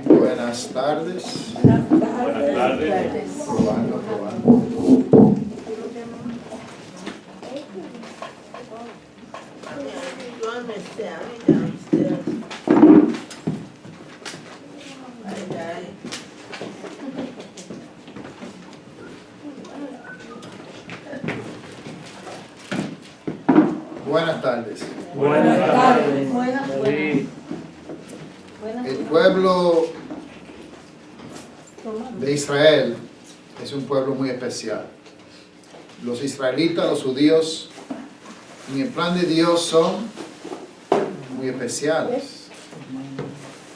Buenas tardes. Buenas tardes. Probando, probando. Buenas tardes. Buenas tardes. Sí. El pueblo de Israel es un pueblo muy especial. Los israelitas, los judíos, en el plan de Dios son muy especiales.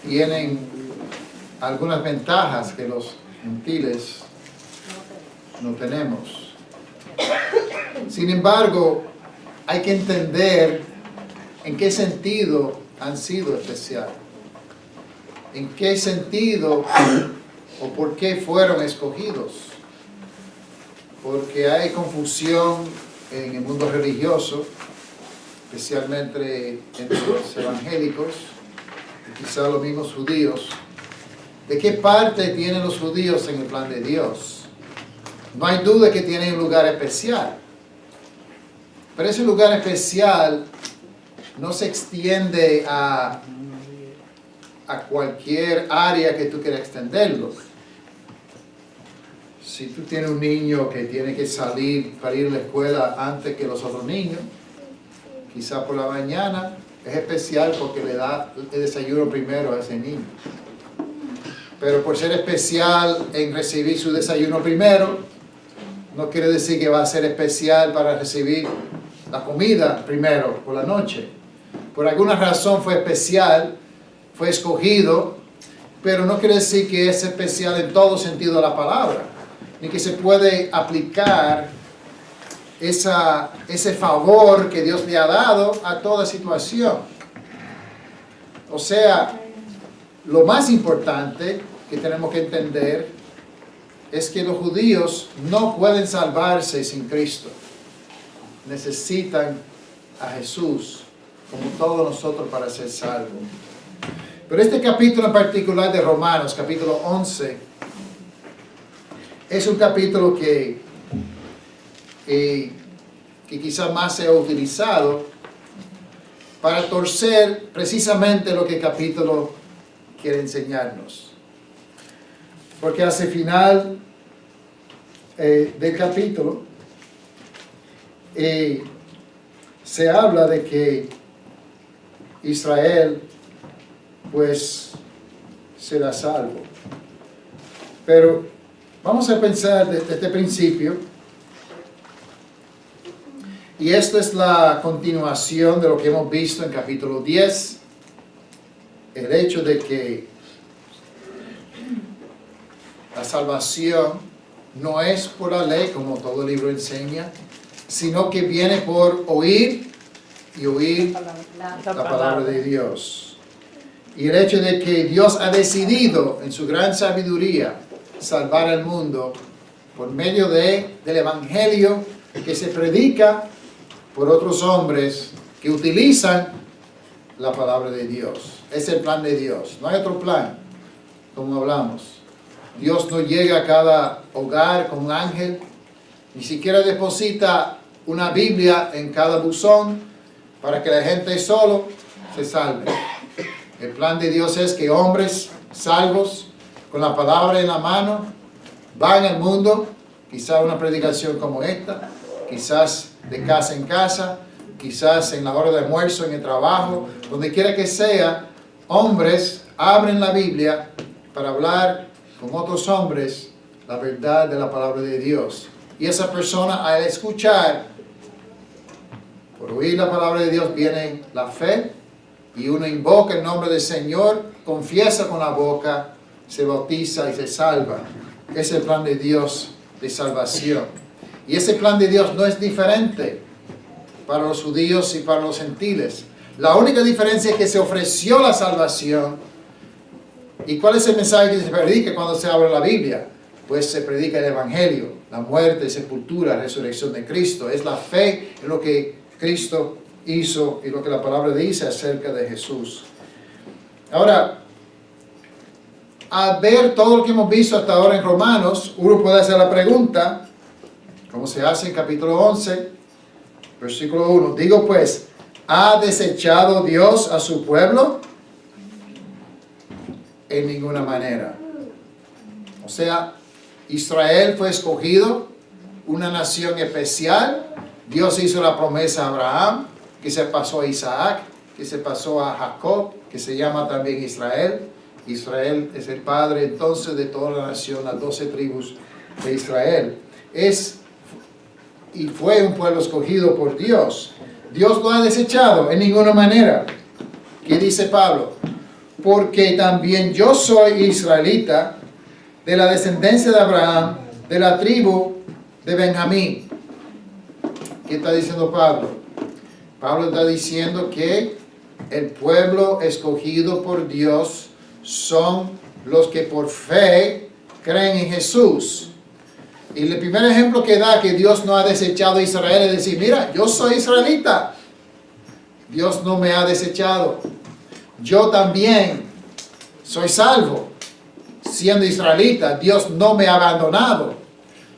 Tienen algunas ventajas que los gentiles no tenemos. Sin embargo, hay que entender en qué sentido han sido especiales. En qué sentido o por qué fueron escogidos. Porque hay confusión en el mundo religioso, especialmente entre los evangélicos y quizá los mismos judíos. ¿De qué parte tienen los judíos en el plan de Dios? No hay duda que tienen un lugar especial. Pero ese lugar especial no se extiende a cualquier área que tú quieras extenderlo. Si tú tienes un niño que tiene que salir para ir a la escuela antes que los otros niños, quizás por la mañana, es especial porque le da el desayuno primero a ese niño. Pero por ser especial en recibir su desayuno primero, no quiere decir que va a ser especial para recibir la comida primero por la noche. Por alguna razón fue especial, fue escogido, pero no quiere decir que es especial en todo sentido de la palabra, ni que se puede aplicar ese favor que Dios le ha dado a toda situación. O sea, lo más importante que tenemos que entender es que los judíos no pueden salvarse sin Cristo. Necesitan a Jesús como todos nosotros para ser salvos. Pero este capítulo en particular de Romanos, capítulo 11, es un capítulo que quizás más se ha utilizado para torcer precisamente lo que el capítulo quiere enseñarnos. Porque hacia el final del capítulo se habla de que Israel pues será salvo. Pero vamos a pensar desde este principio, y esto es la continuación de lo que hemos visto en capítulo 10, el hecho de que la salvación no es por la ley, como todo el libro enseña, sino que viene por oír y oír la palabra de Dios. Y el hecho de que Dios ha decidido en su gran sabiduría salvar al mundo por medio del evangelio que se predica por otros hombres que utilizan la palabra de Dios. Es el plan de Dios. No hay otro plan, como hablamos. Dios no llega a cada hogar con un ángel, ni siquiera deposita una Biblia en cada buzón para que la gente solo se salve. El plan de Dios es que hombres salvos, con la palabra en la mano, van al mundo, quizás una predicación como esta, quizás de casa en casa, quizás en la hora de almuerzo, en el trabajo, donde quiera que sea, hombres abren la Biblia para hablar con otros hombres la verdad de la palabra de Dios. Y esa persona, al escuchar, por oír la palabra de Dios, viene la fe, y uno invoca el nombre del Señor, confiesa con la boca, se bautiza y se salva. Es el plan de Dios de salvación. Y ese plan de Dios no es diferente para los judíos y para los gentiles. La única diferencia es que se ofreció la salvación. ¿Y cuál es el mensaje que se predica cuando se abre la Biblia? Pues se predica el Evangelio, la muerte, sepultura, resurrección de Cristo. Es la fe en lo que Cristo hizo y lo que la palabra dice acerca de Jesús. Ahora, al ver todo lo que hemos visto hasta ahora en Romanos, uno puede hacer la pregunta, como se hace en capítulo 11, versículo 1. Digo pues, ¿ha desechado Dios a su pueblo? En ninguna manera. O sea, Israel fue escogido, una nación especial. Dios hizo la promesa a Abraham, que se pasó a Isaac, que se pasó a Jacob, que se llama también Israel. Israel es el padre entonces de toda la nación, las 12 tribus de Israel. Y fue un pueblo escogido por Dios. Dios lo ha desechado en ninguna manera. ¿Qué dice Pablo? Porque también yo soy israelita, de la descendencia de Abraham, de la tribu de Benjamín. ¿Qué está diciendo Pablo? Pablo está diciendo que el pueblo escogido por Dios son los que por fe creen en Jesús. Y el primer ejemplo que da que Dios no ha desechado a Israel es decir, mira, yo soy israelita. Dios no me ha desechado. Yo también soy salvo. Siendo israelita, Dios no me ha abandonado.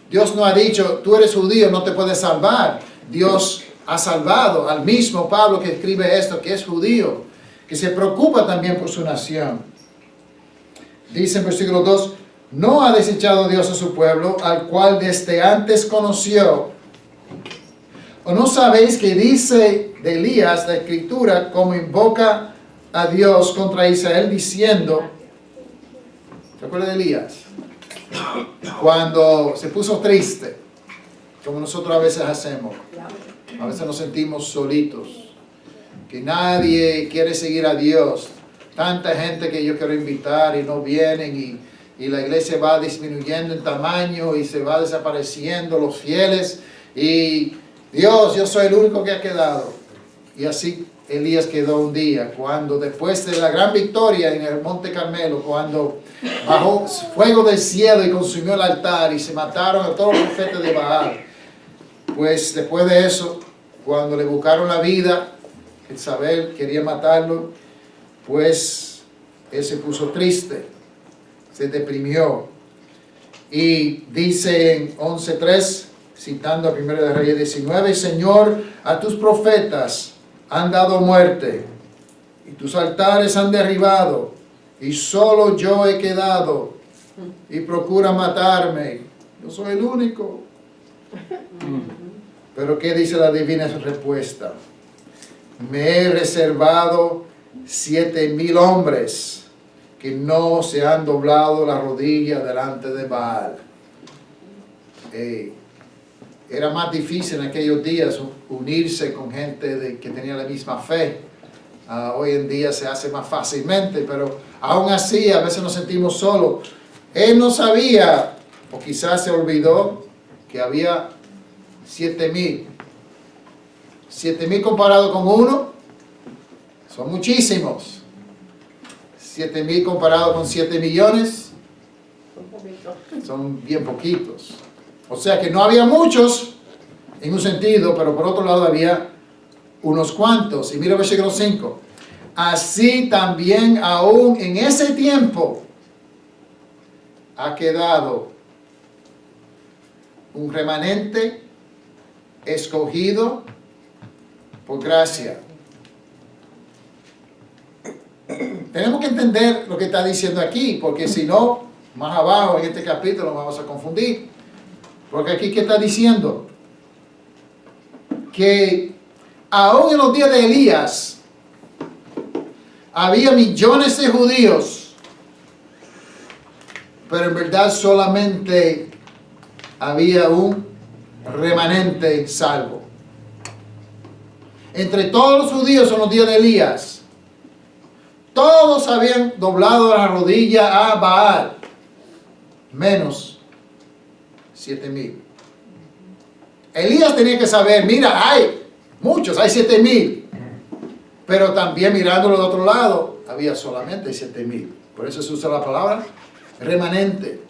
Dios no ha dicho, tú eres judío, no te puedes salvar. Dios ha salvado al mismo Pablo que escribe esto, que es judío, que se preocupa también por su nación. Dice en versículo 2, no ha desechado Dios a su pueblo, al cual desde antes conoció. ¿O no sabéis que dice de Elías la escritura, como invoca a Dios contra Israel, diciendo, ¿se acuerda de Elías? Cuando se puso triste, como nosotros a veces hacemos. A veces nos sentimos solitos, que nadie quiere seguir a Dios. Tanta gente que yo quiero invitar y no vienen y la iglesia va disminuyendo en tamaño y se va desapareciendo los fieles. Y Dios, yo soy el único que ha quedado. Y así Elías quedó un día, cuando después de la gran victoria en el Monte Carmelo, cuando bajó fuego del cielo y consumió el altar y se mataron a todos los profetas de Baal. Pues después de eso, cuando le buscaron la vida, Jezabel quería matarlo, pues él se puso triste, se deprimió. Y dice en 11:3, citando a 1 de Reyes 19, Señor, a tus profetas han dado muerte, y tus altares han derribado, y solo yo he quedado, y procura matarme. Yo soy el único. Pero ¿qué dice la divina respuesta? Me he reservado 7,000 hombres que no se han doblado la rodilla delante de Baal. Era más difícil en aquellos días unirse con gente que tenía la misma fe. Hoy en día se hace más fácilmente, pero aún así a veces nos sentimos solos. Él no sabía, o quizás se olvidó, que había 7,000. 7,000 comparado con uno, son muchísimos. 7,000 comparado con 7 millones, son bien poquitos. O sea que no había muchos en un sentido, pero por otro lado había unos cuantos. Y mira el versículo 5. Así también aún en ese tiempo ha quedado un remanente escogido por gracia. Tenemos que entender lo que está diciendo aquí, porque si no, más abajo en este capítulo vamos a confundir. Porque aquí, ¿qué está diciendo? Que aún en los días de Elías había millones de judíos, pero en verdad solamente había un remanente salvo. Entre todos los judíos en los días de Elías, todos habían doblado la rodilla a Baal, menos 7,000. Elías tenía que saber, mira, hay muchos, hay 7,000. Pero también mirándolo de otro lado, había solamente 7,000. Por eso se usa la palabra remanente.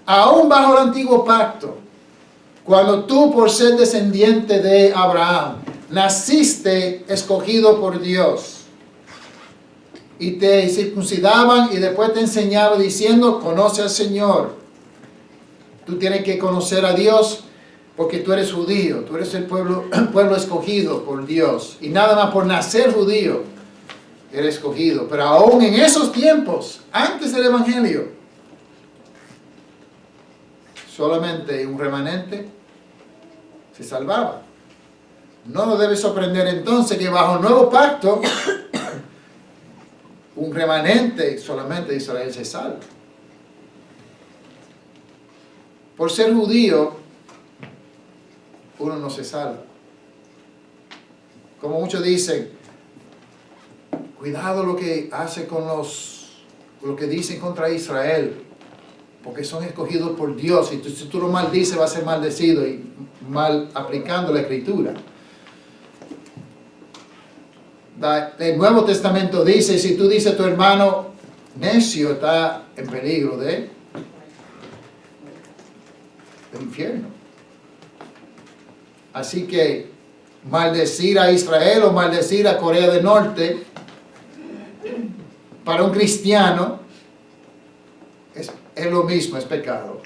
Aún bajo el antiguo pacto, cuando tú por ser descendiente de Abraham, naciste escogido por Dios, y te circuncidaban y después te enseñaban diciendo, conoce al Señor. Tú tienes que conocer a Dios porque tú eres judío, tú eres el pueblo escogido por Dios. Y nada más por nacer judío eres escogido. Pero aún en esos tiempos, antes del Evangelio, solamente un remanente se salvaba. No nos debe sorprender entonces que bajo el nuevo pacto, un remanente solamente de Israel se salva. Por ser judío, uno no se salva. Como muchos dicen, cuidado lo que hace con lo que dicen contra Israel, porque son escogidos por Dios, y si tú lo maldices va a ser maldecido, y mal aplicando la Escritura. El Nuevo Testamento dice, si tú dices a tu hermano necio, está en peligro del infierno. Así que maldecir a Israel o maldecir a Corea del Norte para un cristiano es lo mismo, es pecado.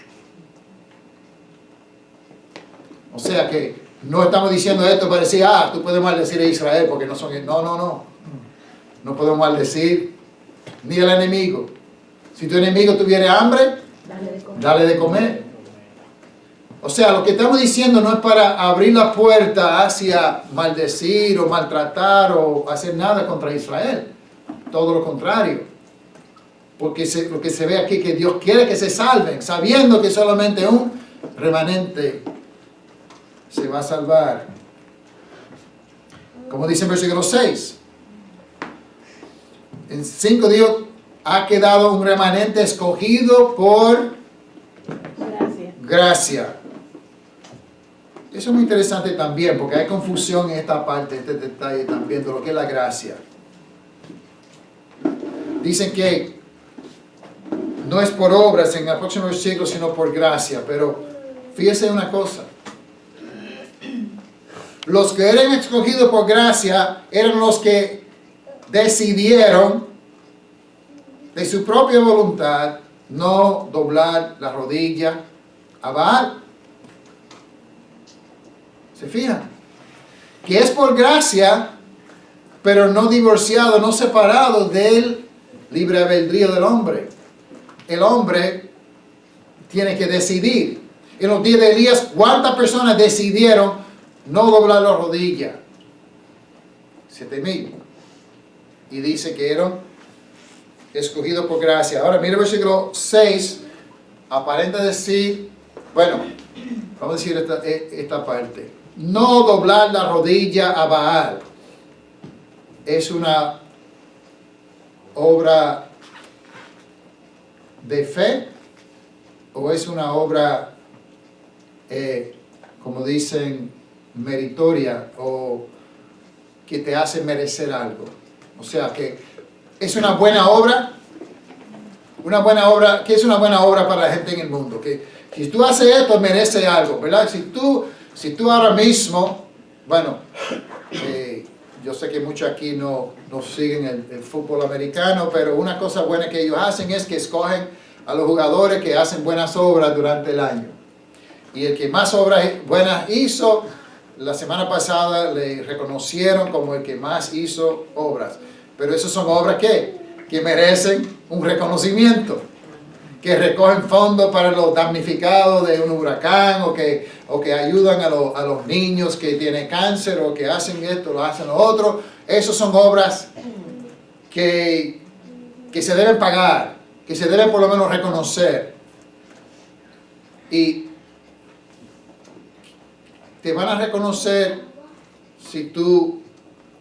O sea que no estamos diciendo esto para decir, tú puedes maldecir a Israel porque no son... No. No podemos maldecir ni al enemigo. Si tu enemigo tuviera hambre, dale de comer. O sea, lo que estamos diciendo no es para abrir la puerta hacia maldecir o maltratar o hacer nada contra Israel. Todo lo contrario. Porque lo que se ve aquí es que Dios quiere que se salven, sabiendo que solamente un remanente se va a salvar. Como dice en versículo 6. En 5 Dios ha quedado un remanente escogido por gracia. Eso es muy interesante también, porque hay confusión en esta parte, este detalle también de lo que es la gracia. Dicen que no es por obras en el próximo versículo, sino por gracia. Pero fíjese una cosa. Los que eran escogidos por gracia eran los que decidieron de su propia voluntad no doblar la rodilla a Baal. ¿Se fijan? Que es por gracia, pero no divorciado, no separado del libre albedrío del hombre. El hombre tiene que decidir. En los días de Elías, ¿cuántas personas decidieron no doblar la rodilla? 7,000. Y dice que eran escogidos por gracia. Ahora mira el versículo 6. Aparenta decir, bueno, vamos a decir esta parte. No doblar la rodilla a Baal es una obra de fe o es una obra, como dicen, meritoria o que te hace merecer algo. O sea que es una buena obra. ¿Qué es una buena obra para la gente en el mundo? Que si tú haces esto, merece algo, ¿verdad? Si tú ahora mismo, bueno, yo sé que muchos aquí no siguen el fútbol americano, pero una cosa buena que ellos hacen es que escogen a los jugadores que hacen buenas obras durante el año. Y el que más obras buenas hizo, la semana pasada le reconocieron como el que más hizo obras. Pero esas son obras que merecen un reconocimiento, que recogen fondos para los damnificados de un huracán o que ayudan a los niños que tienen cáncer o que hacen esto, lo hacen lo otro. Esas son obras que se deben pagar, que se deben por lo menos reconocer. Y te van a reconocer si tú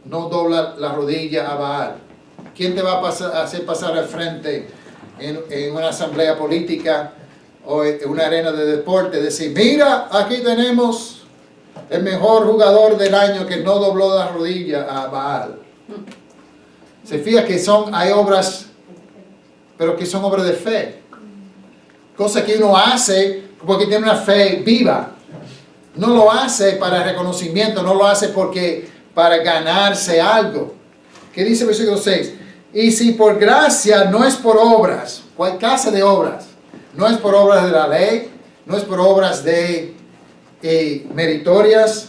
no doblas la rodilla a Baal. ¿Quién te va a hacer pasar al frente en una asamblea política o en una arena de deporte? Decir, mira, aquí tenemos el mejor jugador del año que no dobló la rodilla a Baal. Se fija que hay obras, pero que son obras de fe. Cosas que uno hace porque tiene una fe viva. No lo hace para reconocimiento, no lo hace para ganarse algo. ¿Qué dice el versículo 6? Y si por gracia, no es por obras. ¿Cuál clase de obras? No es por obras de la ley, no es por obras de meritorias.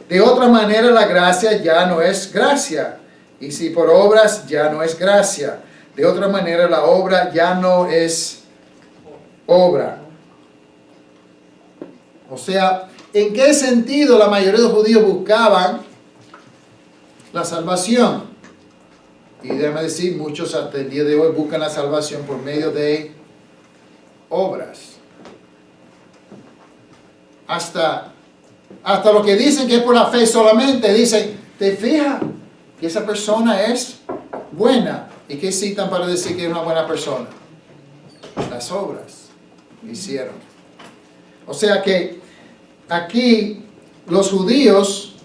De otra manera la gracia ya no es gracia. Y si por obras ya no es gracia. De otra manera la obra ya no es obra. O sea, ¿en qué sentido la mayoría de los judíos buscaban la salvación? Y déjame decir, muchos hasta el día de hoy buscan la salvación por medio de obras. Hasta lo que dicen que es por la fe solamente, dicen, ¿te fijas que esa persona es buena? ¿Y qué citan para decir que es una buena persona? Las obras que hicieron. O sea que aquí los judíos,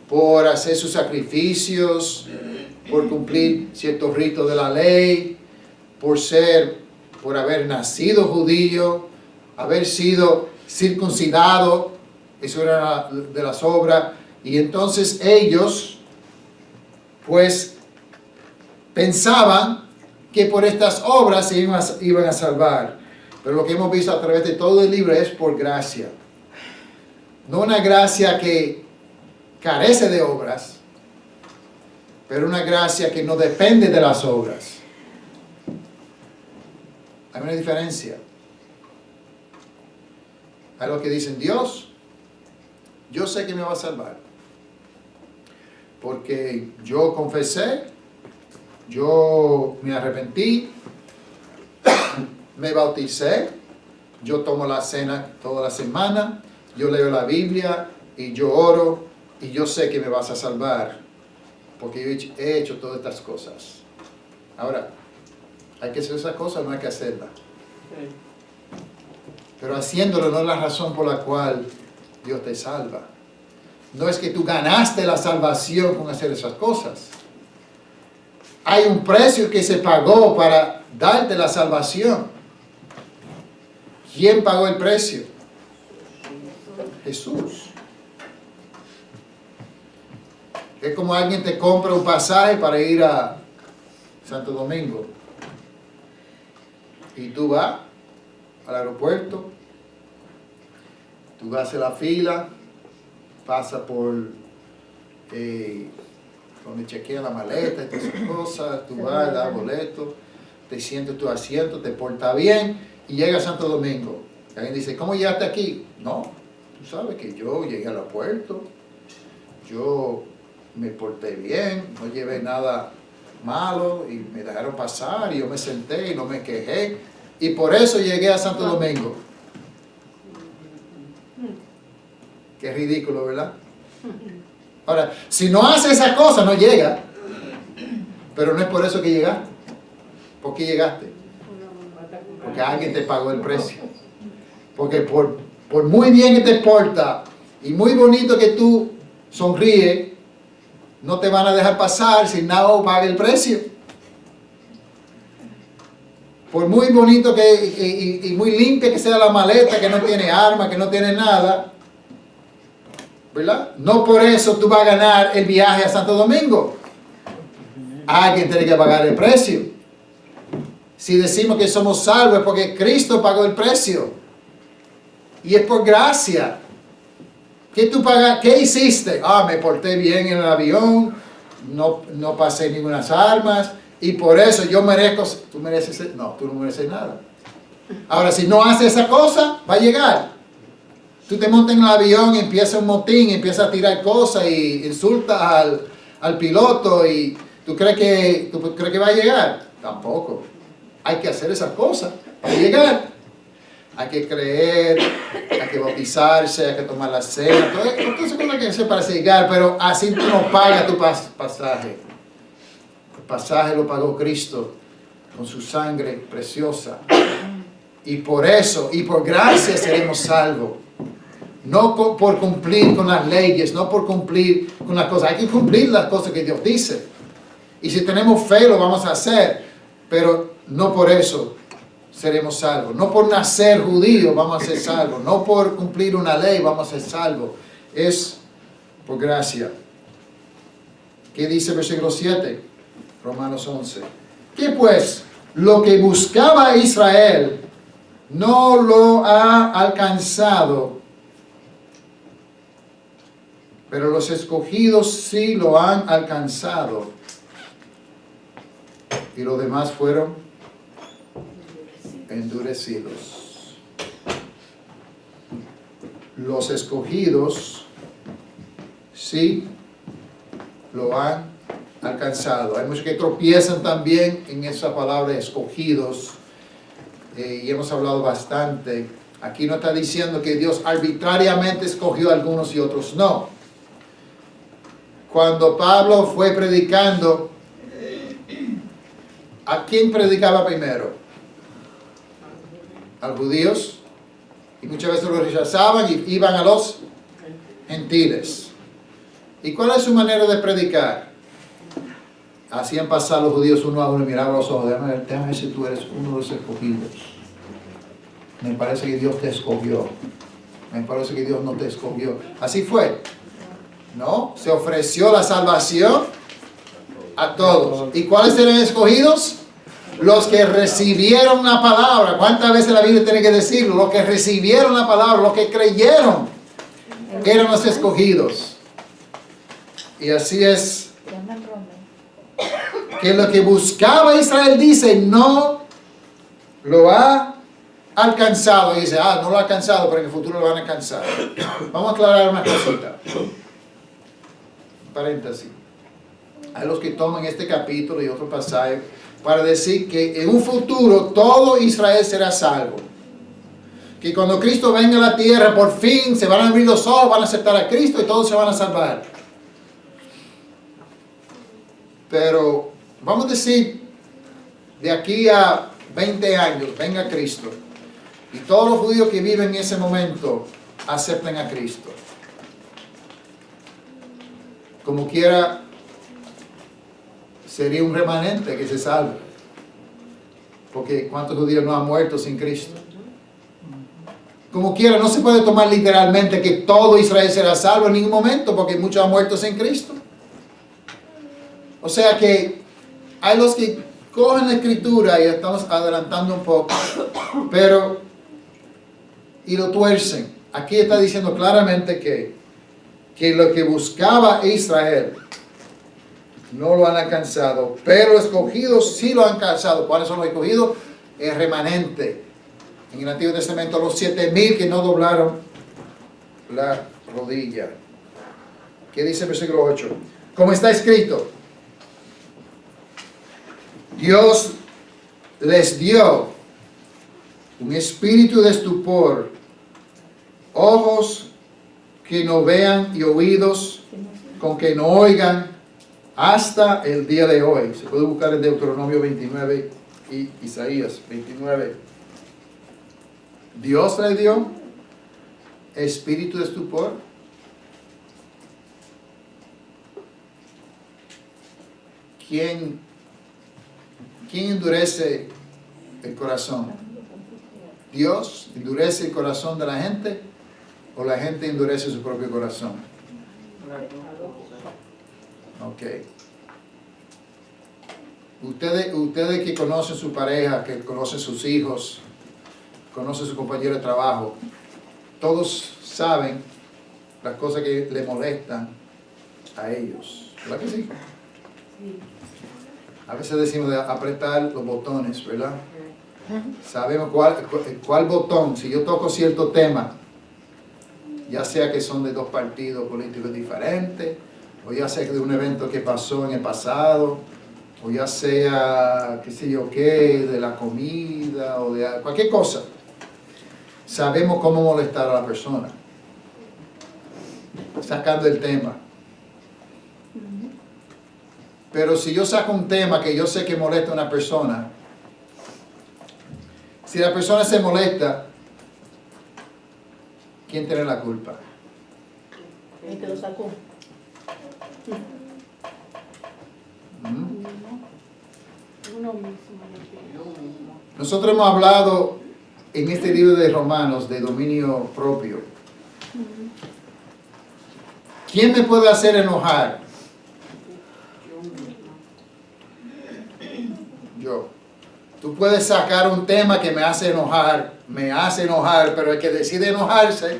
por hacer sus sacrificios, por cumplir ciertos ritos de la ley, por haber nacido judío, haber sido circuncidado, eso era de las obras, y entonces ellos pues pensaban que por estas obras se iban a salvar. Pero lo que hemos visto a través de todo el libro es por gracia. No una gracia que carece de obras, pero una gracia que no depende de las obras. Hay una diferencia. Hay los que dicen, Dios, yo sé que me va a salvar. Porque yo confesé, yo me arrepentí, me bauticé, yo tomo la cena toda la semana, yo leo la Biblia y yo oro y yo sé que me vas a salvar porque yo he hecho todas estas cosas. Ahora, ¿hay que hacer esas cosas o no hay que hacerlas? Pero haciéndolo no es la razón por la cual Dios te salva. No es que tú ganaste la salvación con hacer esas cosas. Hay un precio que se pagó para darte la salvación. ¿Quién pagó el precio? Jesús. Es como alguien te compra un pasaje para ir a Santo Domingo. Y tú vas al aeropuerto, tú vas a la fila, pasa por donde chequean la maleta y todas esas cosas, tú vas, das boleto, te sientes tu asiento, te portas bien y llegas a Santo Domingo. Y alguien dice, ¿cómo llegaste aquí? No, tú sabes que yo llegué al aeropuerto, yo me porté bien, no llevé nada malo y me dejaron pasar y yo me senté y no me quejé y por eso llegué a Santo Domingo. Qué ridículo, ¿verdad? Ahora, si no hace esa cosa, no llega. Pero no es por eso que llegaste. ¿Por qué llegaste? Porque alguien te pagó el precio. Porque por muy bien que te porta y muy bonito que tú sonríes, no te van a dejar pasar si no paga el precio. Por muy bonito y muy limpia que sea la maleta, que no tiene arma, que no tiene nada, ¿verdad? No por eso tú vas a ganar el viaje a Santo Domingo. Alguien tiene que pagar el precio. Si decimos que somos salvos es porque Cristo pagó el precio. Y es por gracia. ¿Qué tú pagas? ¿Qué hiciste? Me porté bien en el avión, no pasé ninguna armas, y por eso yo merezco. ¿Tú mereces? No, tú no mereces nada. Ahora, si no haces esa cosa, va a llegar. Tú te montas en el avión y empieza un motín, empieza a tirar cosas y insultas al piloto y ¿tú crees que va a llegar? Tampoco. Hay que hacer esas cosas para llegar. Hay que creer, hay que bautizarse, hay que tomar la cena, todas esas cosas que hay que hacer para llegar, pero así tú no pagas tu pasaje. El pasaje lo pagó Cristo con su sangre preciosa. Y por eso, y por gracia seremos salvos. No por cumplir con las leyes, no por cumplir con las cosas. Hay que cumplir las cosas que Dios dice. Y si tenemos fe lo vamos a hacer, pero no por eso seremos salvos. No por nacer judío vamos a ser salvos. No por cumplir una ley vamos a ser salvos. Es por gracia. ¿Qué dice el versículo 7? Romanos 11. ¿Qué pues? Lo que buscaba Israel no lo ha alcanzado, pero los escogidos sí lo han alcanzado. Y los demás fueron endurecidos. Los escogidos sí lo han alcanzado. Hay muchos que tropiezan también en esa palabra escogidos. Y hemos hablado bastante. Aquí no está diciendo que Dios arbitrariamente escogió a algunos y otros no. Cuando Pablo fue predicando, ¿a quién predicaba primero? A los judíos. Y muchas veces los rechazaban y iban a los gentiles. ¿Y cuál es su manera de predicar? Hacían pasar los judíos uno a uno y miraban a los ojos. Déjame ver si tú eres uno de los escogidos. Me parece que Dios te escogió. Me parece que Dios no te escogió. Así fue. No, se ofreció la salvación a todos. ¿Y cuáles eran escogidos? Los que recibieron la palabra. ¿Cuántas veces la Biblia tiene que decirlo? Los que recibieron la palabra, los que creyeron, eran los escogidos. Y así es. Que lo que buscaba Israel, dice, no lo ha alcanzado. Y dice, no lo ha alcanzado, pero en el futuro lo van a alcanzar. Vamos a aclarar una cosita. Paréntesis. Hay los que toman este capítulo y otro pasaje para decir que en un futuro todo Israel será salvo. Que cuando Cristo venga a la tierra, por fin se van a abrir los ojos, van a aceptar a Cristo y todos se van a salvar. Pero vamos a decir, de aquí a 20 años, venga Cristo. Y todos los judíos que viven en ese momento acepten a Cristo. Como quiera, sería un remanente que se salve. Porque ¿cuántos judíos no han muerto sin Cristo? Como quiera, no se puede tomar literalmente que todo Israel será salvo en ningún momento, porque muchos han muerto sin Cristo. O sea que hay los que cogen la escritura, y estamos adelantando un poco, pero y lo tuercen. Aquí está diciendo claramente que lo que buscaba Israel no lo han alcanzado, pero los escogidos sí lo han alcanzado. ¿Cuáles son los escogidos? El remanente. En el Antiguo Testamento, los 7,000 que no doblaron la rodilla. ¿Qué dice el versículo 8? Como está escrito, Dios les dio un espíritu de estupor, ojos que no vean y oídos con que no oigan hasta el día de hoy. Se puede buscar en Deuteronomio 29 y Isaías 29. Dios le dio espíritu de estupor. ¿Quién endurece el corazón? ¿Dios endurece el corazón de la gente o la gente endurece su propio corazón? Ok. Ustedes que conocen su pareja, que conocen sus hijos, conocen su compañero de trabajo, todos saben las cosas que le molestan a ellos. ¿Verdad que sí? A veces decimos de apretar los botones, ¿verdad? Sabemos cuál botón. Si yo toco cierto tema, ya sea que son de dos partidos políticos diferentes, o ya sea de un evento que pasó en el pasado, o ya sea, qué sé yo qué, de la comida, o de cualquier cosa, sabemos cómo molestar a la persona, sacando el tema. Pero si yo saco un tema que yo sé que molesta a una persona, si la persona se molesta, ¿quién tiene la culpa? El que lo sacó. Uno mismo. Nosotros hemos hablado en este libro de Romanos de dominio propio. ¿Quién me puede hacer enojar? Yo. Tú puedes sacar un tema que me hace enojar, pero el que decide enojarse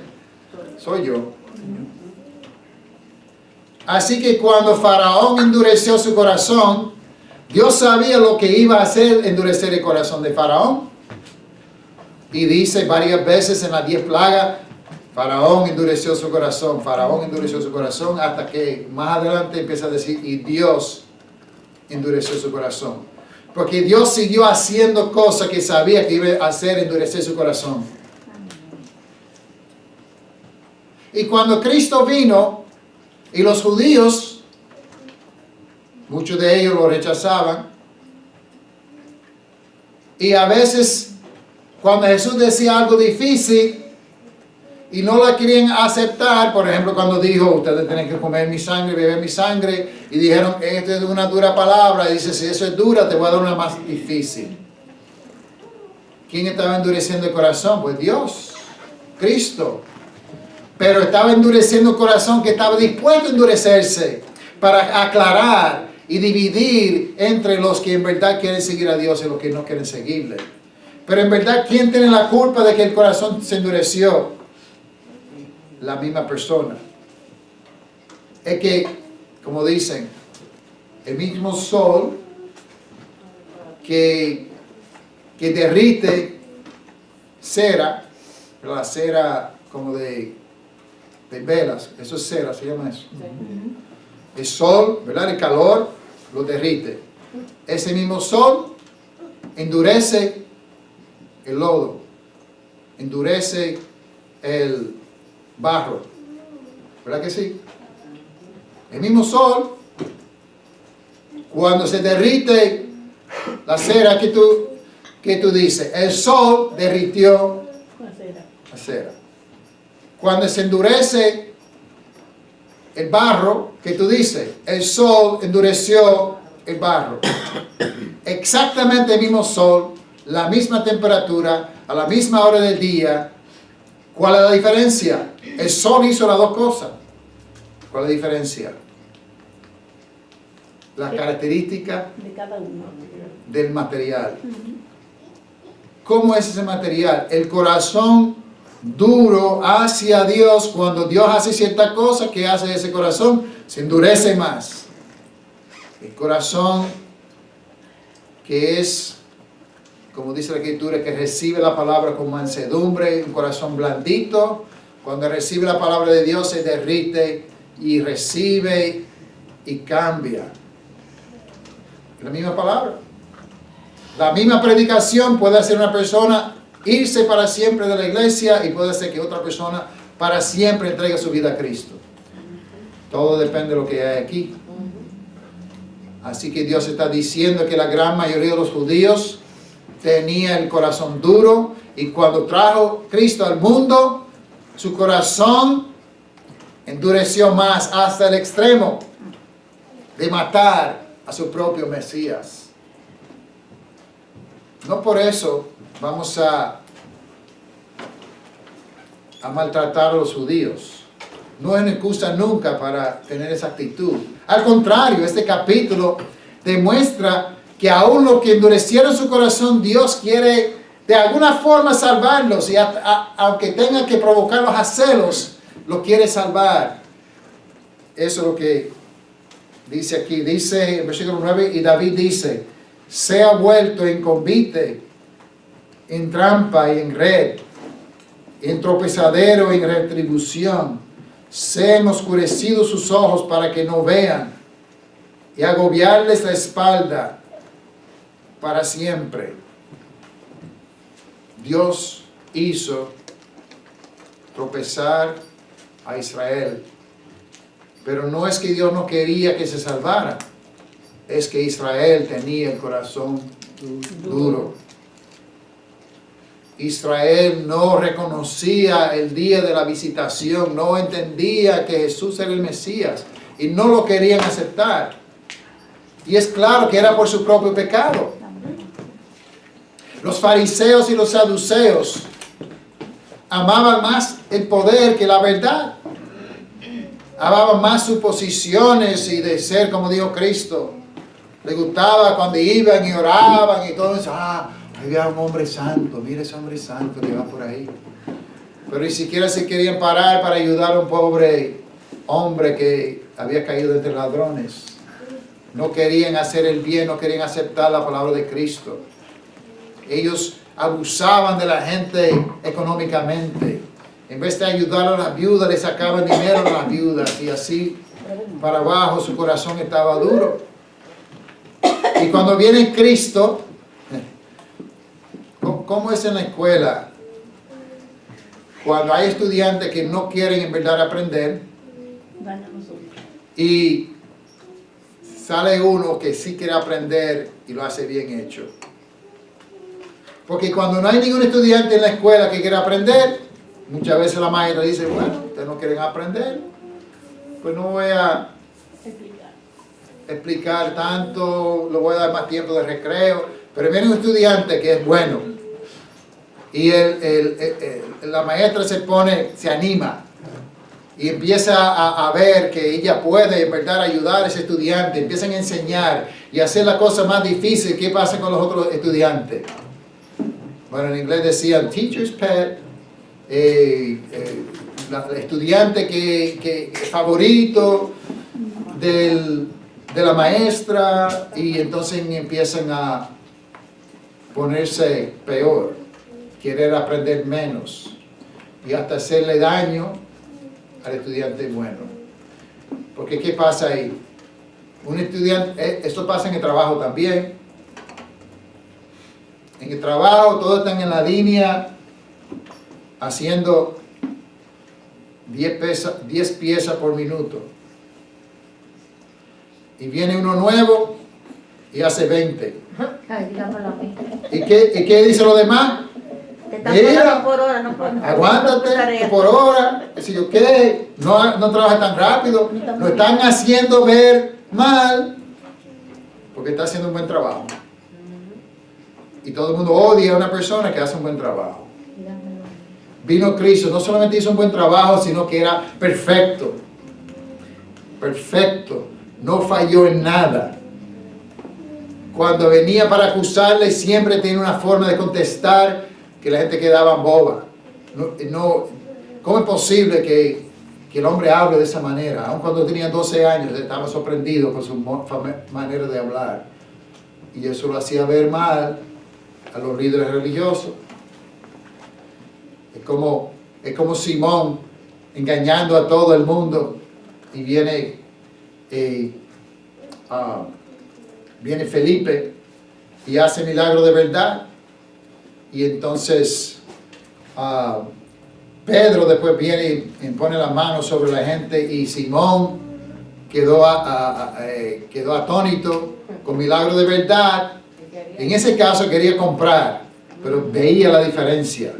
soy yo. Así que cuando Faraón endureció su corazón, Dios sabía lo que iba a hacer, endurecer el corazón de Faraón. Y dice varias veces en las 10 plagas, Faraón endureció su corazón, hasta que más adelante empieza a decir, y Dios endureció su corazón. Porque Dios siguió haciendo cosas que sabía que iba a hacer endurecer su corazón. Y cuando Cristo vino, y los judíos, muchos de ellos lo rechazaban, y a veces cuando Jesús decía algo difícil y no la querían aceptar, por ejemplo cuando dijo, ustedes tienen que comer mi sangre, beber mi sangre, y dijeron, esto es una dura palabra, y dice, si eso es dura, te voy a dar una más difícil. ¿Quién estaba endureciendo el corazón? Pues Dios, Cristo. Pero estaba endureciendo el corazón que estaba dispuesto a endurecerse para aclarar y dividir entre los que en verdad quieren seguir a Dios y los que no quieren seguirle. Pero en verdad, ¿quién tiene la culpa de que el corazón se endureció? La misma persona. Es que, como dicen, el mismo sol que derrite cera, la cera como de velas, eso es cera, se llama eso. El sol, ¿verdad? El calor lo derrite. Ese mismo sol endurece el lodo, endurece el barro, ¿verdad que sí? El mismo sol, cuando se derrite la cera, que tú dices, el sol derritió la cera. Cuando se endurece el barro, que tú dices, el sol endureció el barro. Exactamente el mismo sol, la misma temperatura, a la misma hora del día. ¿Cuál es la diferencia? El sol hizo las dos cosas. ¿Cuál es la diferencia? La característica de cada uno del material. ¿Cómo es ese material? El corazón duro hacia Dios, cuando Dios hace cierta cosa, ¿qué hace ese corazón? Se endurece más. El corazón que es, como dice la Escritura, que recibe la palabra con mansedumbre, un corazón blandito, cuando recibe la palabra de Dios se derrite y recibe y cambia. La misma palabra. La misma predicación puede hacer una persona irse para siempre de la iglesia y puede hacer que otra persona para siempre entregue su vida a Cristo. Todo depende de lo que hay aquí. Así que Dios está diciendo que la gran mayoría de los judíos tenía el corazón duro, y cuando trajo Cristo al mundo, su corazón endureció más hasta el extremo de matar a su propio Mesías. No por eso vamos a maltratar a los judíos. No es una excusa nunca para tener esa actitud. Al contrario, este capítulo demuestra que aún los que endurecieron su corazón, Dios quiere de alguna forma salvarlos, y aunque tenga que provocarlos a celos, los quiere salvar. Eso es lo que dice aquí. Dice en versículo 9, y David dice, sea vuelto en convite, en trampa y en red, en tropezadero y en retribución. Sean oscurecidos sus ojos para que no vean, y agobiarles la espalda para siempre. Dios hizo tropezar a Israel, pero no es que Dios no quería que se salvara, es que Israel tenía el corazón duro. Israel no reconocía el día de la visitación, no entendía que Jesús era el Mesías y no lo querían aceptar. Y es claro que era por su propio pecado. Los fariseos y los saduceos amaban más el poder que la verdad. Amaban más sus posiciones y de ser, como dijo Cristo, Le gustaba cuando iban y oraban y todo eso. Había un hombre santo, mira ese hombre santo que va por ahí. Pero ni siquiera se querían parar para ayudar a un pobre hombre que había caído entre ladrones. No querían hacer el bien, no querían aceptar la palabra de Cristo. Ellos abusaban de la gente económicamente. En vez de ayudar a las viudas, le sacaban dinero a las viudas. Y así, para abajo, su corazón estaba duro. Y cuando viene Cristo, ¿cómo es en la escuela? Cuando hay estudiantes que no quieren en verdad aprender, y sale uno que sí quiere aprender y lo hace bien hecho. Porque cuando no hay ningún estudiante en la escuela que quiera aprender, muchas veces la maestra dice, bueno, ustedes no quieren aprender, pues no voy a explicar tanto, le voy a dar más tiempo de recreo. Pero viene un estudiante que es bueno y la maestra se anima y empieza a ver que ella puede en verdad ayudar a ese estudiante, empiezan a enseñar y hacer la cosa más difícil. ¿Qué pasa con los otros estudiantes? Bueno, en inglés decían teacher's pet, el estudiante que favorito de la maestra, y entonces empiezan a ponerse peor, querer aprender menos y hasta hacerle daño al estudiante bueno. Porque ¿qué pasa ahí? Un estudiante, esto pasa en el trabajo también. En el trabajo todos están en la línea haciendo 10 piezas por minuto. Y viene uno nuevo y hace 20. ¿Y qué dicen los demás? Mira, por hora, no por aguántate por hora, ¿qué? No trabaja tan rápido, lo están haciendo ver mal porque está haciendo un buen trabajo. Y todo el mundo odia a una persona que hace un buen trabajo. Vino Cristo, no solamente hizo un buen trabajo, sino que era perfecto. Perfecto, no falló en nada. Cuando venía para acusarle, siempre tenía una forma de contestar que la gente quedaba boba. ¿Cómo es posible que el hombre hable de esa manera? Aun cuando tenía 12 años, estaba sorprendido por su manera de hablar. Y eso lo hacía ver mal a los líderes religiosos. Es como Simón engañando a todo el mundo, y viene Felipe y hace milagro de verdad. Y entonces Pedro después viene y pone la mano sobre la gente, y Simón quedó atónito con milagro de verdad. En ese caso quería comprar, pero veía la diferencia.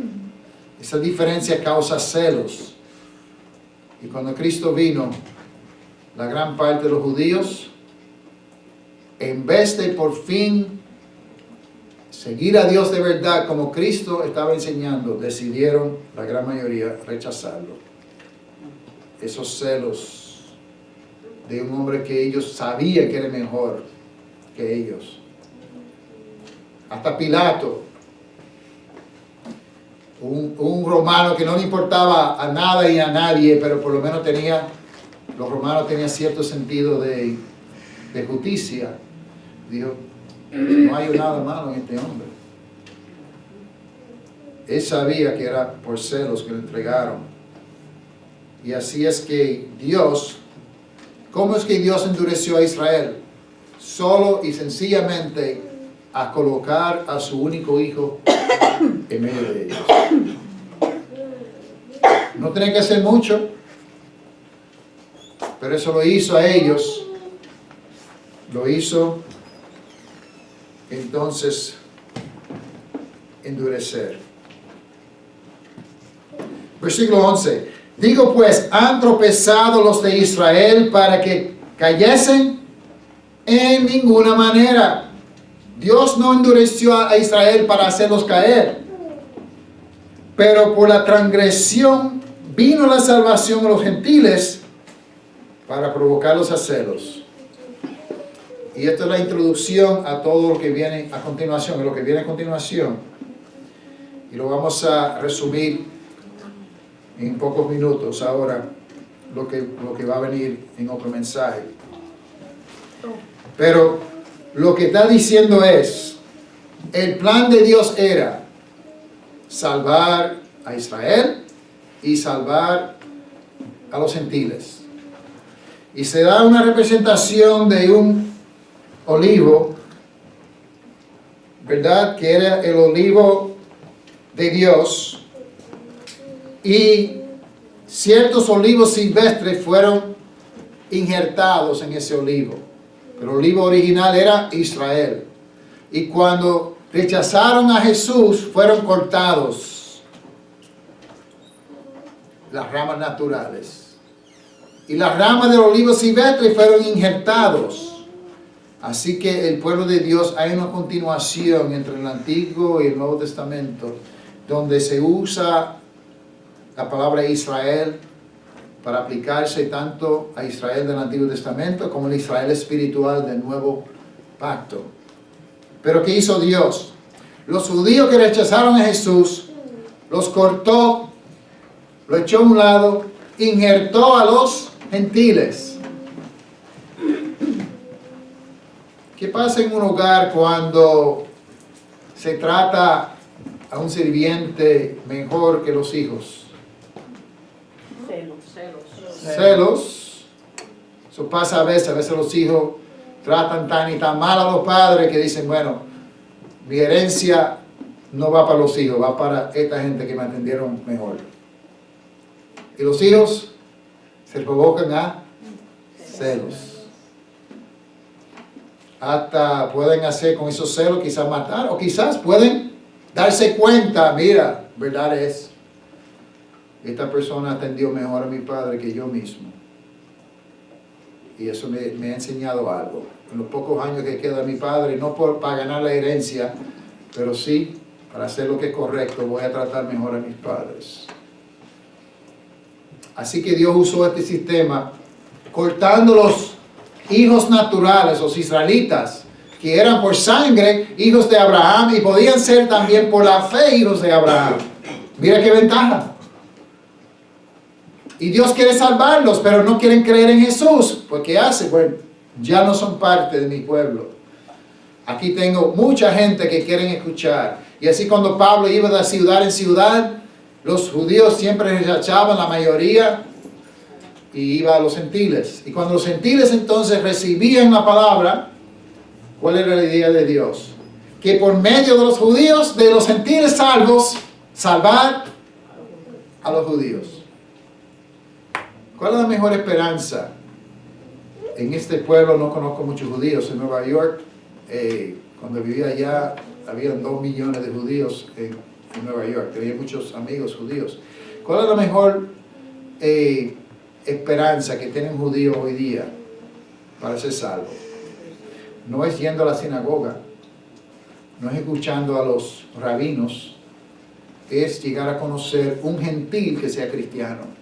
Esa diferencia causa celos. Y cuando Cristo vino, la gran parte de los judíos, en vez de por fin seguir a Dios de verdad como Cristo estaba enseñando, decidieron, la gran mayoría, rechazarlo. Esos celos de un hombre que ellos sabían que era mejor que ellos. Hasta Pilato, un romano que no le importaba a nada y a nadie, pero por lo menos los romanos tenían cierto sentido de justicia. Dijo, no hay nada malo en este hombre. Él sabía que era por celos que lo entregaron. Y así es que ¿cómo es que Dios endureció a Israel? Solo y sencillamente a colocar a su único hijo en medio de ellos. No tenía que hacer mucho, pero eso lo hizo a ellos. Lo hizo entonces endurecer. Versículo 11. Digo pues, ¿han tropezado los de Israel para que cayesen? En ninguna manera. Dios no endureció a Israel para hacerlos caer. Pero por la transgresión vino la salvación a los gentiles para provocarlos a celos. Y esta es la introducción a todo lo que viene a continuación, Y lo vamos a resumir en pocos minutos ahora, lo que va a venir en otro mensaje. Pero lo que está diciendo es, el plan de Dios era salvar a Israel y salvar a los gentiles. Y se da una representación de un olivo, ¿verdad? Que era el olivo de Dios. Y ciertos olivos silvestres fueron injertados en ese olivo. Pero el olivo original era Israel. Y cuando rechazaron a Jesús, fueron cortados las ramas naturales. Y las ramas del olivo silvestre fueron injertados. Así que el pueblo de Dios, hay una continuación entre el Antiguo y el Nuevo Testamento, donde se usa la palabra Israel para aplicarse tanto a Israel del Antiguo Testamento como el Israel espiritual del Nuevo Pacto. Pero ¿qué hizo Dios? Los judíos que rechazaron a Jesús, los cortó, lo echó a un lado, injertó a los gentiles. ¿Qué pasa en un hogar cuando se trata a un sirviente mejor que los hijos? Celos. Eso pasa a veces los hijos tratan tan y tan mal a los padres que dicen, bueno, mi herencia no va para los hijos, va para esta gente que me atendieron mejor. Y los hijos se provocan a celos. Hasta pueden hacer con esos celos, quizás matar, o quizás pueden darse cuenta, mira, verdad es, esta persona atendió mejor a mi padre que yo mismo. Y eso me ha enseñado algo. En los pocos años que queda mi padre, no para ganar la herencia, pero sí para hacer lo que es correcto, voy a tratar mejor a mis padres. Así que Dios usó este sistema, cortando los hijos naturales, los israelitas, que eran por sangre hijos de Abraham y podían ser también por la fe hijos de Abraham. Mira qué ventaja. Y Dios quiere salvarlos, pero no quieren creer en Jesús. Pues ¿qué hace? Bueno, ya no son parte de mi pueblo. Aquí tengo mucha gente que quieren escuchar. Y así cuando Pablo iba de ciudad en ciudad, los judíos siempre rechazaban la mayoría y iba a los gentiles. Y cuando los gentiles entonces recibían la palabra, ¿cuál era la idea de Dios? Que por medio de los judíos, de los gentiles salvos, salvar a los judíos. ¿Cuál es la mejor esperanza? En este pueblo no conozco muchos judíos. En Nueva York, cuando vivía allá, había 2 millones de judíos en Nueva York. Tenía muchos amigos judíos. ¿Cuál es la mejor esperanza que tiene un judío hoy día para ser salvo? No es yendo a la sinagoga, no es escuchando a los rabinos, es llegar a conocer un gentil que sea cristiano.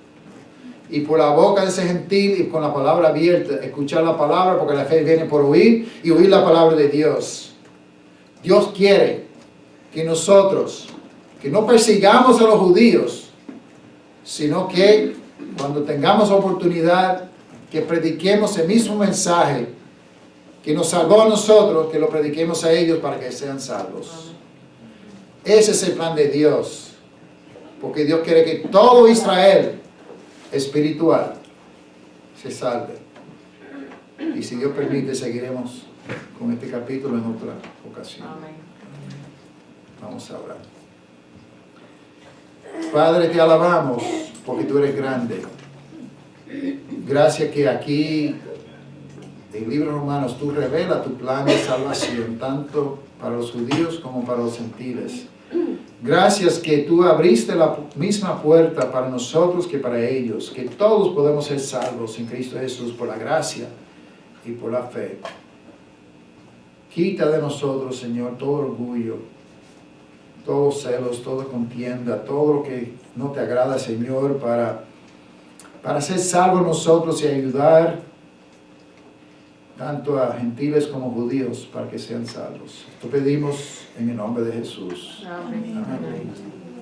Y por la boca de ese gentil y con la palabra abierta, escuchar la palabra, porque la fe viene por oír y oír la palabra de Dios. Dios quiere que nosotros, que no persigamos a los judíos, sino que cuando tengamos oportunidad, que prediquemos el mismo mensaje que nos salvó a nosotros, que lo prediquemos a ellos para que sean salvos. Ese es el plan de Dios, porque Dios quiere que todo Israel espiritual se salve. Y si Dios permite, seguiremos con este capítulo en otra ocasión. Amén. Vamos a orar. Padre, te alabamos porque tú eres grande. Gracias que aquí en el libro de Romanos tú revelas tu plan de salvación tanto para los judíos como para los gentiles. Gracias que tú abriste la misma puerta para nosotros que para ellos, que todos podemos ser salvos en Cristo Jesús por la gracia y por la fe. Quita de nosotros, Señor, todo orgullo, todos celos, toda contienda, todo lo que no te agrada, Señor, para ser salvos nosotros y ayudar tanto a gentiles como judíos, para que sean salvos. Lo pedimos en el nombre de Jesús. Amén. Amén.